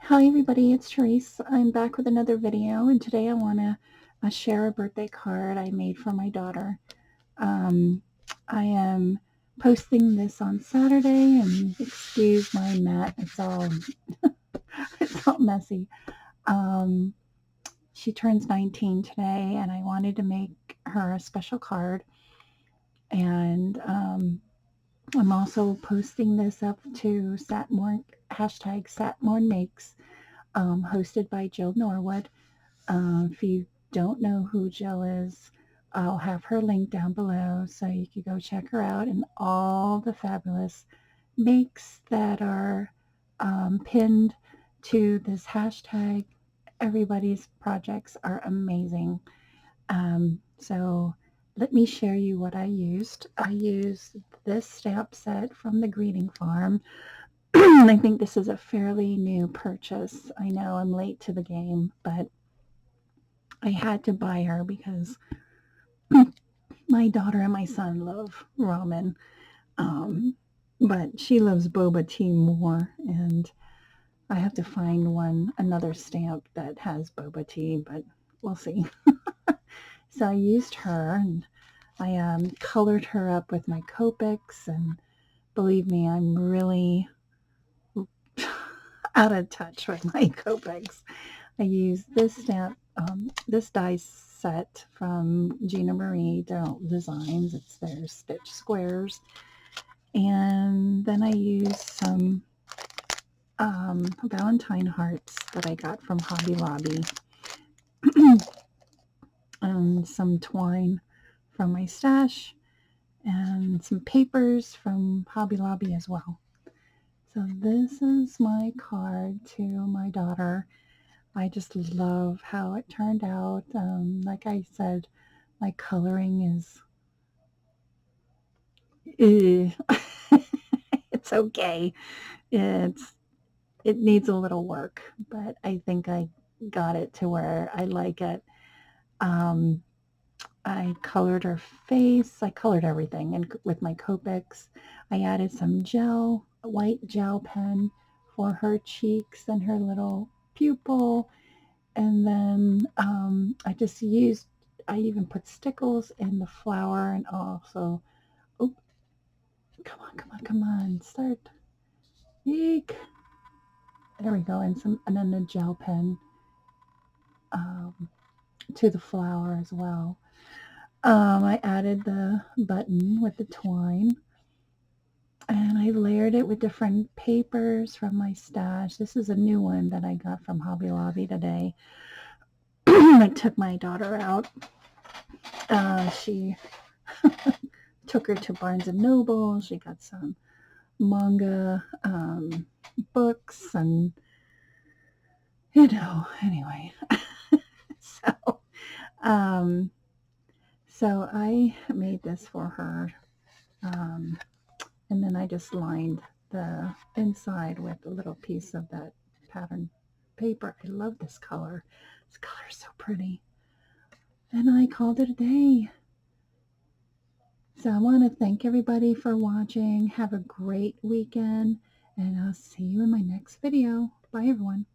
Hi everybody, it's Tereese. I'm back with another video, and today I want to share a birthday card I made for my daughter. Um, I am posting this on Saturday, and excuse my mat, it's all it's all messy. Um, she turns 19 today, and I wanted to make her a special card, and I'm also posting this up to Satmorn hashtag #SatmornMakes, hosted by Jill Norwood. If you don't know who Jill is, I'll have her link down below so you can go check her out and all the fabulous makes that are pinned to this hashtag. Everybody's projects are amazing. So let me share you what I used. I used this stamp set from the Greeting Farm. I think this is a fairly new purchase. I know I'm late to the game, but I had to buy her because my daughter and my son love ramen, um, but she loves boba tea more, and I have to find another stamp that has boba tea, but we'll see. So I used her, and I colored her up with my Copics, and believe me, I'm really out of touch with my Copics. I used this stamp, this die set from Gina Marie Designs. It's their stitch squares. And then I used some Valentine hearts that I got from Hobby Lobby. And some twine from my stash. And some papers from Hobby Lobby as well. So this is my card to my daughter. I just love how it turned out. Like I said, my coloring is it's okay. It's it needs a little work, but I think I got it to where I like it. Um, I colored her face. I colored everything, and with my Copics, I added some gel, a white gel pen for her cheeks and her little pupil. And then I even put stickles in the flower, and also, oh, come on, start. Eek. There we go, and then a gel pen um, to the flower as well. I added the button with the twine, and I layered it with different papers from my stash. This is a new one that I got from Hobby Lobby today. I took my daughter out. She took her to Barnes and Noble. She got some manga books, and anyway. so um, so I made this for her, um, and then I just lined the inside with a little piece of that pattern paper. I love this color. This color is so pretty. And I called it a day. So I want to thank everybody for watching. Have a great weekend, and I'll see you in my next video. Bye, everyone.